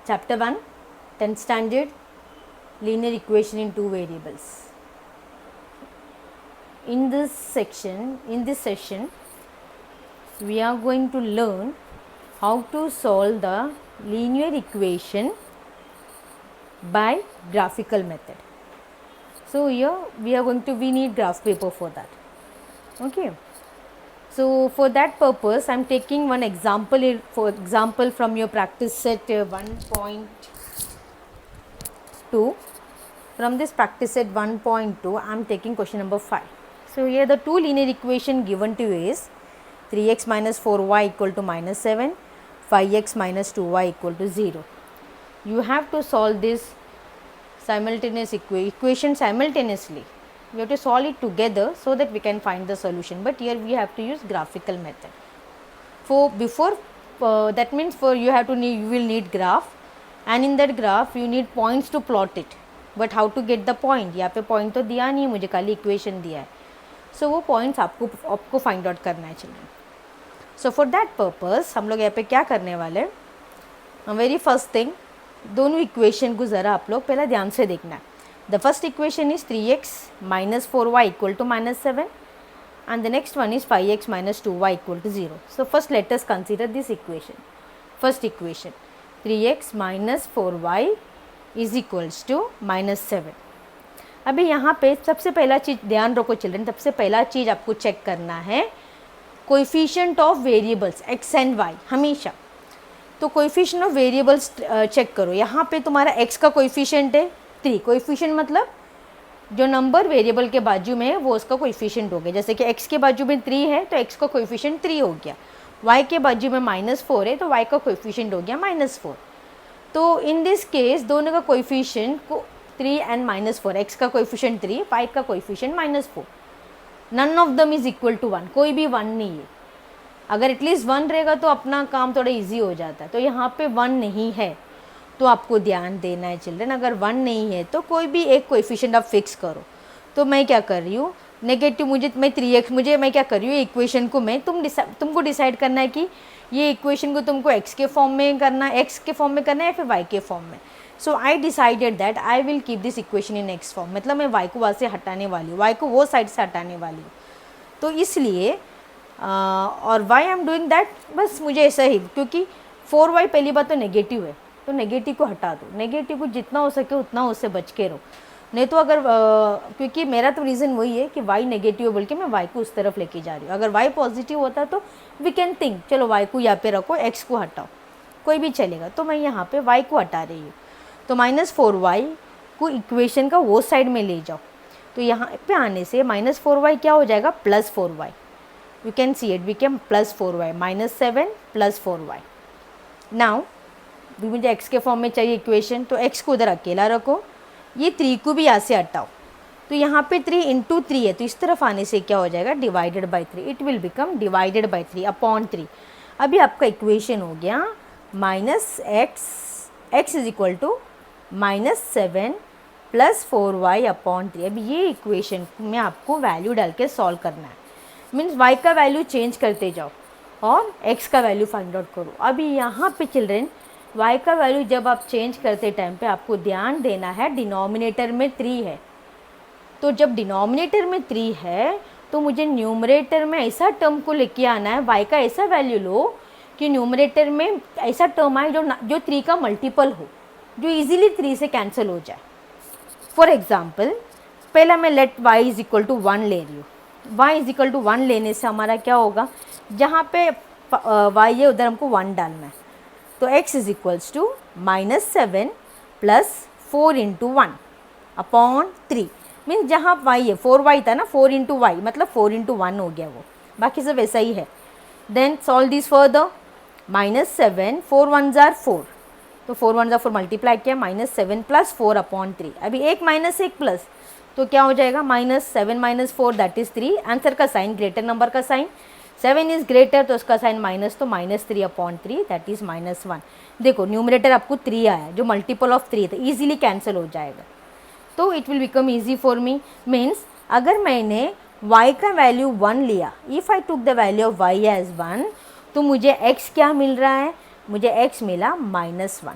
Chapter 1, 10th standard, linear equation in two variables. In this session, we are going to learn how to solve the linear equation by graphical method. So here we need graph paper for that. Okay. So for that purpose, I am taking one example. For example, from your practice set 1.2. From this practice set 1.2, I am taking question number 5. So here the two linear equation given to you is 3x minus 4y equal to minus 7, 5x minus 2y equal to 0. You have to solve this simultaneous equation simultaneously. We have to solve it together so that we can find the solution, but here we have to use graphical method. That means you will need graph, and in that graph you need points to plot it. But how to get the point? यहाँ पे point तो दिया नहीं, मुझे खाली equation दिया है. So वो points आपको find out करना है children. So for that purpose हम लोग यहाँ पे क्या करने वाले हैं? Very first thing, दोनों equation को ज़रा आप लोग पहला ध्यान से देखना है. The first equation is 3x minus 4y equal to minus 7, and the next one is 5x minus 2y equal to 0. So first let us consider this equation. First equation, 3x minus 4y is equals to minus 7. अभी यहाँ पे सबसे पहला चीज़ ध्यान रखो children, सबसे पहला चीज़ आपको चेक करना है coefficient of variables x and y हमेशा. तो कोएफिशिएंट ऑफ वेरिएबल्स चेक करो. यहाँ पे तुम्हारा x का कोएफिशिएंट है 3. कोएफिशिएंट मतलब जो नंबर वेरिएबल के बाजू में है वो उसका कोएफिशिएंट हो गया. जैसे कि x के बाजू में 3 है तो x का कोएफिशिएंट 3 हो गया. y के बाजू में -4 है तो y का कोएफिशिएंट हो गया -4. तो इन दिस केस दोनों का कोएफिशिएंट को 3 एंड -4, x का कोएफिशिएंट 3, y का coefficient -4. None of them is equal to 1, कोई भी 1 नहीं है. अगर एटलीस्ट 1 रहेगा तो अपना काम थोड़ा इजी हो जाता है. तो यहाँ पे 1 नहीं है तो आपको ध्यान देना है चिल्ड्रन. अगर 1 नहीं है तो कोई भी एक कोएफिशिएंट आप फिक्स करो. तो मैं क्या कर रही हूँ, नेगेटिव मैं क्या कर रही हूँ, इक्वेशन को तुमको डिसाइड करना है कि ये इक्वेशन को तुमको x के फॉर्म में करना है, x के फॉर्म में करना है या फिर y के फॉर्म में. So I decided that I will keep this equation in x form. मतलब मैं y को वहाँ से हटाने वाली हूँ, y को वो साइड से हटाने वाली हूँ. तो इसलिए और why I am doing that, बस मुझे ऐसा ही, क्योंकि 4y पहली बात तो नेगेटिव है तो नेगेटिव को हटा दो. नेगेटिव को जितना हो सके उतना उससे बच के रहो. नहीं तो अगर क्योंकि मेरा तो रीज़न वही है कि y नेगेटिव है बोल के मैं y को उस तरफ लेके जा रही हूँ. अगर y पॉजिटिव होता तो वी कैन थिंक चलो y को यहाँ पे रखो, x को हटाओ, कोई भी चलेगा. तो मैं यहाँ पे y को हटा रही हूँ. तो -4y को इक्वेशन का वो साइड में ले जाओ. तो यहाँ पे आने से -4y क्या हो जाएगा, +4y. You can see it became +4y, -7 +4y. Now मुझे x के फॉर्म में चाहिए इक्वेशन, तो x को उधर अकेला रखो, ये 3 को भी यहाँ से हटाओ. तो यहाँ पे 3 × 3 है तो इस तरफ आने से क्या हो जाएगा, divided by 3. It will become divided by 3 upon 3. अभी आपका इक्वेशन हो गया -x is equal to -7 +4y upon 3. अभी ये इक्वेशन में आपको वैल्यू डाल के सॉल्व करना है. मीन्स y का वैल्यू चेंज करते जाओ और x का वैल्यू फाइंड आउट करो. अभी यहाँ पे चिल्ड्रन y का वैल्यू जब आप चेंज करते टाइम पे आपको ध्यान देना है डिनोमिनेटर में 3 है. तो जब डिनोमिनेटर में 3 है तो मुझे न्यूमरेटर में ऐसा टर्म को लेके आना है, y का ऐसा वैल्यू लो कि न्यूमरेटर में ऐसा टर्म आए जो 3 का मल्टीपल हो, जो इजीली 3 से कैंसिल हो जाए. फॉर एग्जाम्पल पहला मैं let y is equal to 1 ले रही हूँ. y इज इक्वल टू 1 लेने से हमारा क्या होगा, जहाँ पे y है उधर हमको 1 डालना है. तो x is equals to -7 + 4 × 1 upon 3. Means जहाँ y है 4y था ना, 4 × y मतलब 4 × 1 हो गया वो, बाकी सब वैसा ही है. Then solve this further, -7 4 1s are 4, तो 4 1s are 4 मल्टीप्लाई किया, -7 + 4 अपॉन 3. अभी एक माइनस एक प्लस तो क्या हो जाएगा, -7 - 4 दैट इज़ 3. आंसर का साइन ग्रेटर नंबर का साइन, 7 इज़ ग्रेटर तो उसका साइन माइनस, तो -3 अपॉन 3 दैट इज़ -1. देखो न्यूमरेटर आपको 3 आया जो मल्टीपल ऑफ 3 था, ईजिली कैंसिल हो जाएगा. तो it will become easy for me. Means अगर मैंने y का वैल्यू 1 लिया, if I took the value of y as 1, तो मुझे x क्या मिल रहा है, मुझे x मिला -1.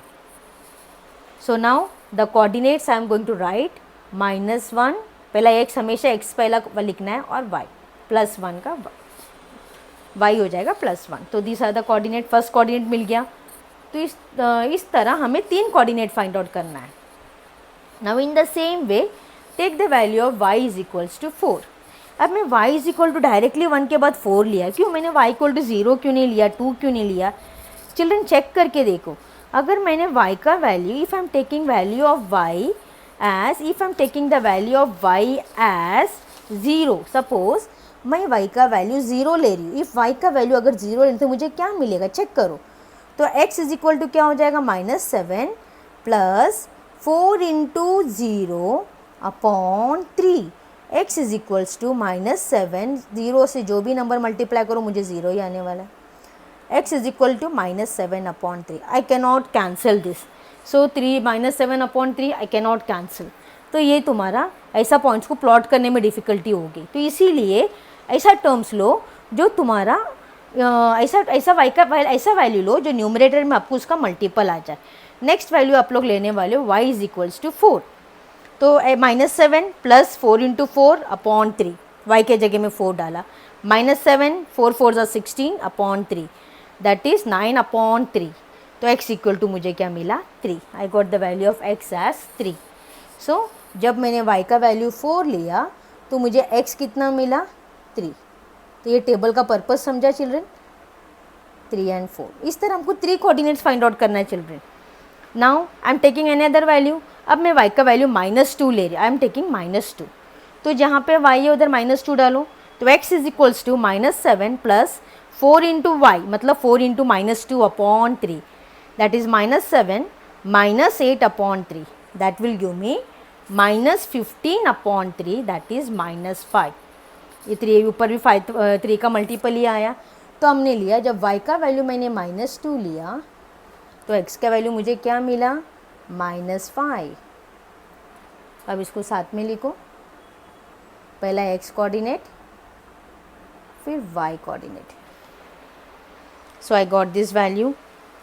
So now the coordinates I am going to write -1, पहला x हमेशा x पहला लिखना है, और y +1 का y हो जाएगा +1. तो this are the coordinate. First coordinate मिल गया. तो इस तरह हमें 3 कोऑर्डिनेट फाइंड आउट करना है. Now in the same way take the value of y is equals to 4. अब मैं y is equal to directly 1 के बाद 4 लिया, क्यों मैंने y इक्वल टू 0 क्यों नहीं लिया, 2 क्यों नहीं लिया? चिल्ड्रन चेक करके देखो, अगर मैंने y का value, if I am taking value of y as, if I'm taking the value of y as 0, suppose मैं y का वैल्यू 0 ले रही हूँ. इफ़ y का वैल्यू अगर 0 ले तो मुझे क्या मिलेगा, चेक करो. तो x इज इक्वल टू क्या हो जाएगा, -7 plus 4 into 0 upon 3. x is equals to -7, 0 से जो भी नंबर मल्टीप्लाई करो मुझे 0 ही आने वाला है. x is equal to -7 upon 3. I cannot cancel this. So 3 -7 upon 3 I cannot cancel. तो ये तुम्हारा ऐसा पॉइंट्स को प्लॉट करने में डिफ़िकल्टी होगी. तो इसीलिए ऐसा टर्म्स लो जो तुम्हारा ऐसा y का ऐसा वैल्यू लो जो न्यूमरेटर में आपको उसका मल्टीपल आ जाए. नेक्स्ट वैल्यू आप लोग लेने वाले हो y इज इक्वल्स टू 4. तो -7 प्लस 4 इंटू 4 अपॉन 3, y के जगह में 4 डाला. -7 4 4 16 अपॉन 3, दैट इज़ 9 अपॉन 3. तो x इक्वल टू मुझे क्या मिला, 3. I got the value of x as 3. So जब मैंने y का वैल्यू 4 लिया तो मुझे x कितना मिला, 3. तो ये टेबल का पर्पस समझा चिल्ड्रन, 3 and 4. इस तरह हमको 3 कोऑर्डिनेट्स फाइंड आउट करना है children. Now I am taking any other value. अब मैं y का वैल्यू -2 ले रही, आई एम टेकिंग -2. तो जहाँ पे y है उधर -2 डालो. तो x is equals to -7 plus 4 into y, मतलब 4 into -2 upon 3, that is -7 minus 8 upon 3, that will give me -15 upon 3, that is -5. ये 3 ऊपर भी 3 का मल्टीपल ही आया. तो हमने लिया, जब y का वैल्यू मैंने -2 लिया तो x का वैल्यू मुझे क्या मिला, -5. अब इसको साथ में लिखो, पहला x कोऑर्डिनेट फिर y coordinate. So I got this value,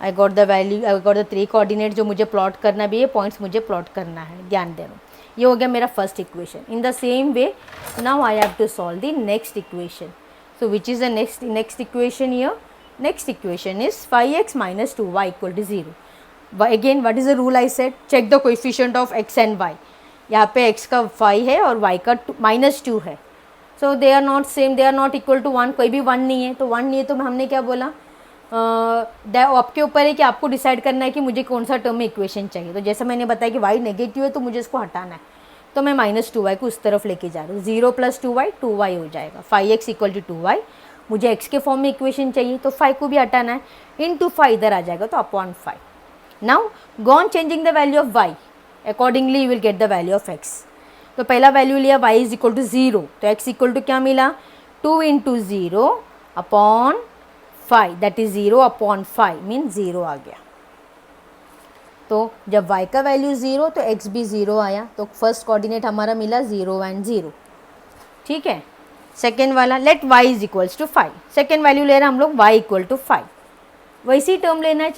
I got the value, I got the 3 coordinate जो मुझे प्लॉट करना भी है, पॉइंट्स मुझे प्लॉट करना है, ध्यान देना. ये हो गया मेरा first equation. In the same way now I have to solve the next equation. So which is the next equation here. Next equation is 5x - 2y = 0. Again what is the rule I said, check the coefficient of x and y. यहाँ पे x का 5 है और y का -2 है. So they are not same, they are not equal to 1. कोई भी 1 नहीं है, तो 1 नहीं है तो हमने क्या बोला, आपके ऊपर है कि आपको डिसाइड करना है कि मुझे कौन सा टर्म में इक्वेशन चाहिए. तो जैसा मैंने बताया कि y नेगेटिव है तो मुझे इसको हटाना है, तो मैं -2y को उस तरफ लेके जा रही हूँ. 0 + 2y 2y हो जाएगा. 5x = 2y. मुझे x के फॉर्म में इक्वेशन चाहिए तो 5 को भी हटाना है, इंटू 5 इधर आ जाएगा तो upon 5. Now go on changing the value of y, accordingly you will get the value of x. तो पहला वैल्यू लिया y = 0, तो x = क्या मिला, 2 × 0 upon 5, that is 0 upon 5 mean 0 आ गया. तो जब y का वैल्यू 0 तो x भी 0 आया. तो फर्स्ट कोऑर्डिनेट हमारा मिला 0 and 0. ठीक है. सेकेंड वाला, लेट y = 5. सेकेंड वैल्यू ले रहे हैं हम लोग y = 5. वैसी टर्म लेना है,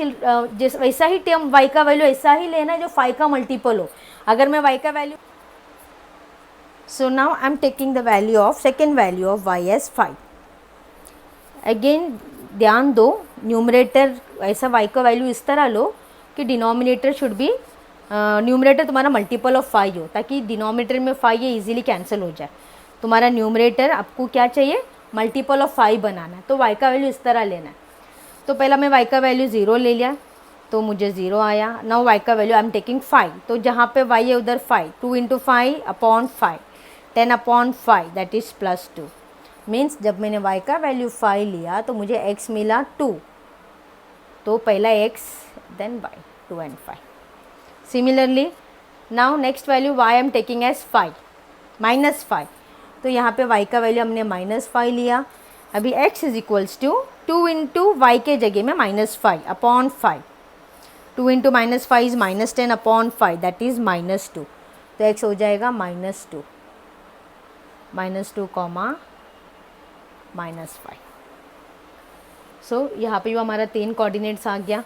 वैसा ही टर्म y का वैल्यू ऐसा ही लेना है जो 5 का मल्टीपल हो. अगर मैं y का वैल्यू, so now I am taking the value of second value of y as 5. Again ध्यान दो, न्यूमरेटर ऐसा y का वैल्यू इस तरह लो कि डिनोमिनेटर शुड बी, न्यूमरेटर तुम्हारा मल्टीपल ऑफ 5 हो, ताकि डिनोमिनेटर में 5 ये इजीली कैंसिल हो जाए. तुम्हारा न्यूमरेटर आपको क्या चाहिए, मल्टीपल ऑफ 5 बनाना है. तो y का वैल्यू इस तरह लेना है. तो पहला मैं y का वैल्यू 0 ले लिया तो मुझे 0 आया. नाउ y का वैल्यू आई एम टेकिंग 5. तो जहाँ पे y है उधर 5, 2 × 5 upon 5, 10 upon 5, that is +2. Means जब मैंने y का वैल्यू 5 लिया तो मुझे x मिला 2. तो पहला x then y, 2 and 5. Similarly now next value y I am taking as 5, -5. तो यहाँ पे y का वैल्यू हमने -5 लिया. अभी x = 2 × y के जगह में -5 upon 5. 2 × -5 is -10 upon 5, that is -2. तो x हो जाएगा -2, -2, -5. सो यहाँ पे हमारा 3 कोऑर्डिनेट्स आ गया.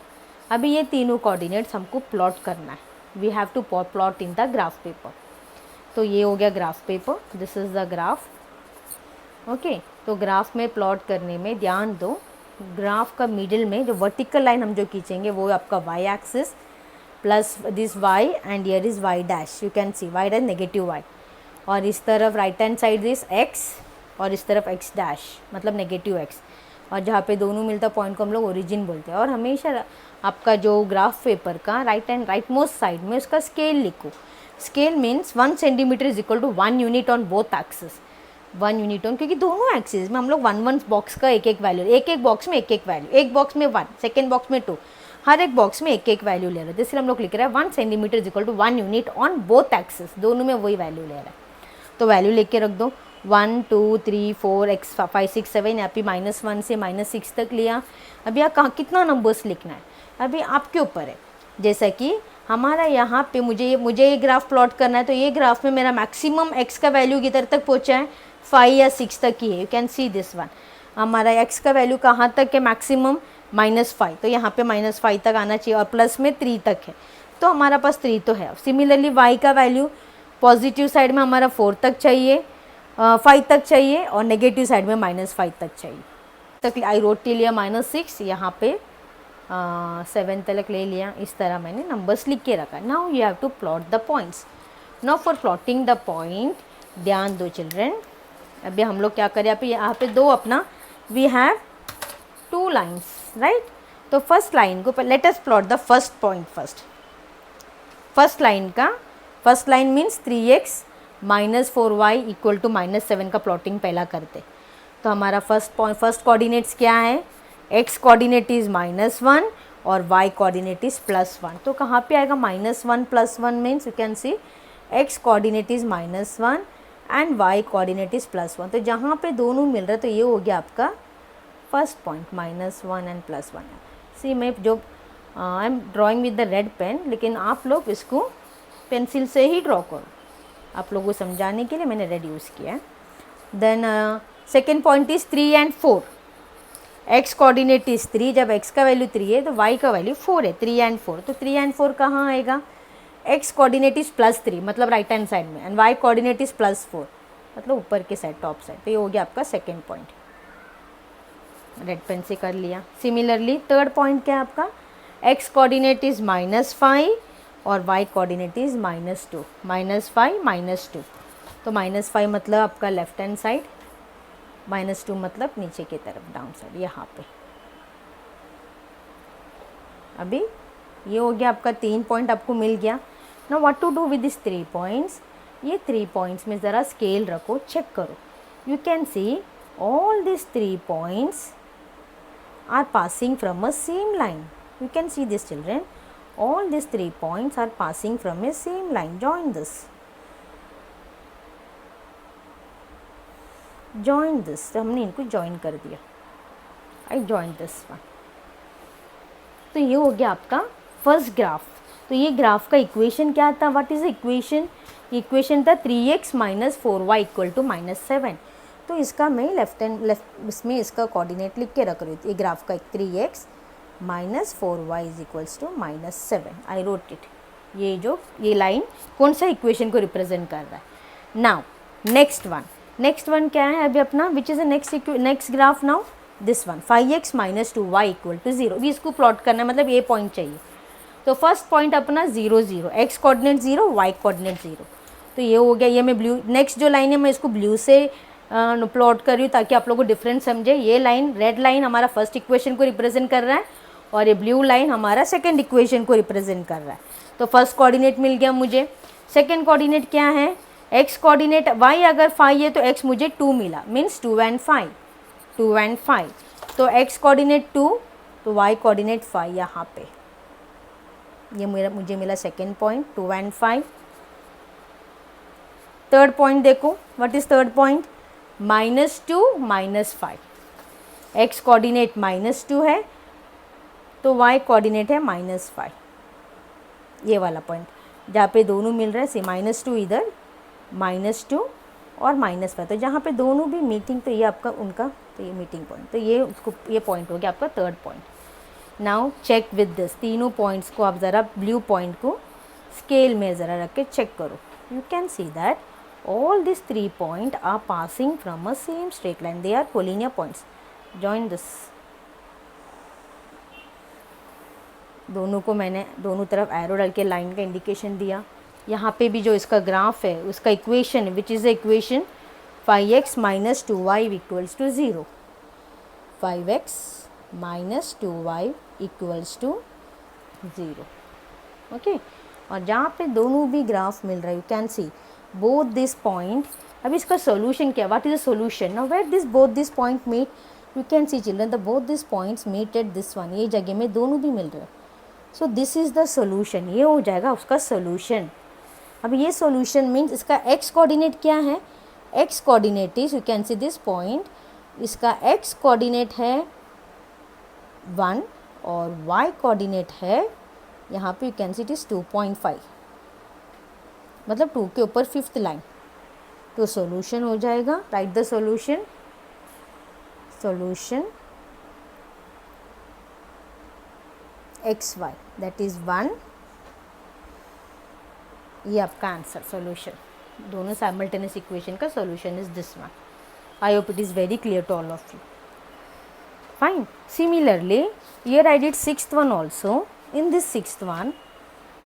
अभी ये तीनों कोऑर्डिनेट्स हमको प्लॉट करना है. We have to plot in the graph paper. तो ये हो गया graph paper, this is the graph. Okay, तो ग्राफ में प्लॉट करने में ध्यान दो, ग्राफ का मिडिल में जो वर्टिकल लाइन हम जो खींचेंगे वो आपका Y axis plus this Y and here is Y dash, you can see Y dash negative Y, और इस तरफ right hand side this X और इस तरफ एक्स डैश मतलब नेगेटिव एक्स, और जहाँ पे दोनों मिलता पॉइंट को हम लोग ओरिजिन बोलते हैं। और हमेशा आपका जो ग्राफ पेपर का राइट मोस्ट साइड में उसका स्केल लिखो। Scale means 1 centimetre is equal to 1 unit on both axis, 1 unit on, क्योंकि दोनों एक्सिस में हम लोग 1 बॉक्स का एक वैल्यू, एक बॉक्स में एक वैल्यू, एक बॉक्स में 1, सेकेंड बॉक्स में 2, हर एक बॉक्स में एक वैल्यू ले रहे हैं। इसलिए हम लोग लिख रहे हैं 1 centimetre is equal to 1 unit on both axis, दोनों में वही वैल्यू ले रहा है। तो वैल्यू लिख के रख दो 1 2 3 4 x 5 6 7, यहाँ पे -1 से -6 तक लिया। अभी आप कहाँ कितना नंबर्स लिखना है अभी आपके ऊपर है। जैसा कि हमारा यहाँ पे मुझे ये ग्राफ प्लॉट करना है, तो ये ग्राफ में मेरा मैक्सिमम x का वैल्यू किधर तक पहुँचा है, 5 या 6 तक ही है। You can see this one, हमारा x का वैल्यू कहाँ तक है मैक्सिमम, -5, तो यहाँ पे -5 तक आना चाहिए, और प्लस में 3 तक है, तो हमारा पास 3 तो है। सिमिलरली y का वैल्यू पॉजिटिव साइड में हमारा 4 तक चाहिए, 5 तक चाहिए, और नेगेटिव साइड में -5 तक चाहिए। तक आई रोट के लिया -6, यहाँ पे 7 तक ले लिया। इस तरह मैंने नंबर्स लिख के रखा। Now you have to plot the points. Now for plotting the point, ध्यान दो चिल्ड्रन, अभी हम लोग क्या करें, यहाँ पे दो अपना वी हैव 2 लाइन्स राइट। तो फर्स्ट लाइन को let us plot the first point first. First line means 3x - 4y equal to -7 का प्लॉटिंग पहला करते। तो हमारा फर्स्ट कोऑर्डिनेट्स क्या है, x कोऑर्डिनेट इज़ -1 और y कोऑर्डिनेट इज़ +1। तो कहाँ पे आएगा -1 +1 means you can C x coordinate is -1 and y coordinate is +1। तो जहाँ पे दोनों मिल रहे तो ये हो गया आपका फर्स्ट पॉइंट, -1 एंड +1। सी मैं जो I am drawing with the red pen, लेकिन आप लोग इसको पेंसिल से ही ड्रॉ करो, आप लोगों को समझाने के लिए मैंने रेड यूज़ किया है। Then second point is 3 and 4, x coordinate is 3, जब x का वैल्यू 3 है तो y का वैल्यू 4 है, 3 एंड 4। तो 3 एंड 4 कहाँ आएगा, x कोऑर्डिनेट इज़ +3 मतलब राइट हैंड साइड में, एंड y कोऑर्डिनेट इज़ +4 मतलब ऊपर के साइड टॉप साइड। तो ये हो गया आपका सेकेंड पॉइंट, रेड पेन से कर लिया। सिमिलरली थर्ड पॉइंट क्या है आपका, x कोऑर्डिनेट इज़ -5 और y कोऑर्डिनेट इज़ -2, -5 -2। तो -5 मतलब आपका लेफ्ट हैंड साइड, -2 मतलब नीचे की तरफ डाउन साइड यहाँ पे। अभी ये हो गया आपका 3 पॉइंट आपको मिल गया। ना what to do with this 3 points, ये 3 पॉइंट्स में ज़रा स्केल रखो, चेक करो। You can see all this 3 points are passing from a same line. You can see this children, all these 3 points are passing from a same line. Join this, तो हमने इनको join कर दिया, I join this one। तो ये हो गया आपका फर्स्ट ग्राफ। तो ये ग्राफ का इक्वेशन क्या था, व्हाट इज इक्वेशन, इक्वेशन था 3x - 4y इक्वल टू -7। तो इसका मैं लेफ्ट इसमें इसका कोऑर्डिनेट लिख के रख रही थी, ये ग्राफ का 3x - 4y is equals to -7, I wrote it. ये लाइन कौन सा इक्वेशन को रिप्रेजेंट कर रहा है। नाउ नेक्स्ट वन क्या है अभी अपना, which is the next graph now, this one 5x - 2y equal to 0। अभी इसको प्लॉट करना है, मतलब ये पॉइंट चाहिए। तो फर्स्ट पॉइंट अपना 0 0, x कोऑर्डिनेट 0 y कोऑर्डिनेट 0। तो ये हो गया, ये मैं ब्लू, नेक्स्ट जो लाइन है मैं इसको ब्लू से प्लॉट कर रही हूँ ताकि आप लोगों को डिफरेंस समझे। ये लाइन रेड लाइन हमारा फर्स्ट इक्वेशन को रिप्रेजेंट कर रहा है और ये ब्लू लाइन हमारा सेकंड इक्वेशन को रिप्रेजेंट कर रहा है। तो फर्स्ट कोऑर्डिनेट मिल गया मुझे। सेकंड कोऑर्डिनेट क्या है, x कोऑर्डिनेट y अगर 5 है तो x मुझे 2 मिला, मीन्स 2 and 5। तो x कोऑर्डिनेट 2 तो y कोऑर्डिनेट 5 यहाँ पे। ये मुझे मिला second point 2 and 5। Third point देखो, what is third point, -2 -5। x coordinate -2 है तो y कोऑर्डिनेट है -5। ये वाला पॉइंट जहाँ पे दोनों मिल रहे हैं, -2 इधर, -2 और -5। तो जहाँ पे दोनों भी मीटिंग, तो ये आपका उनका, तो ये मीटिंग पॉइंट, तो ये पॉइंट हो गया आपका third point. Now check with this, तीनों पॉइंट्स को आप ज़रा ब्लू पॉइंट को स्केल में ज़रा रख के चेक करो, you can see that all these 3 points are passing from a same straight line, they are collinear points. Join this. दोनों को मैंने दोनों तरफ एरो डाल के लाइन का इंडिकेशन दिया। यहाँ पे भी जो इसका ग्राफ है उसका equation which is the equation 5x minus 2y equals to 0, 5x minus 2y equals to 0, okay. और जहाँ पे दोनों भी ग्राफ मिल रहा है, you can see both this point. अब इसका सॉल्यूशन क्या, what is the solution now where this both this point meet, you can see children the both this points meet at this one, ये जगह में दोनों भी मिल रहे हैं। So this is the solution, ये हो जाएगा उसका सॉल्यूशन। अब ये सॉल्यूशन मीन्स इसका एक्स कोऑर्डिनेट क्या है, x coordinate is, you can see this point, इसका एक्स कोऑर्डिनेट है 1 और वाई कोऑर्डिनेट है यहाँ पे, you can see it is 2.5, मतलब 2 के ऊपर 5th लाइन। तो सॉल्यूशन हो जाएगा, right the solution, solution X Y that is 1, ये आपका आंसर सॉल्यूशन, दोनों साइमल्टेनियस इक्वेशन का solution is this one. I hope it is very clear to all of you. Fine, similarly here I did 6th one also. In this 6th one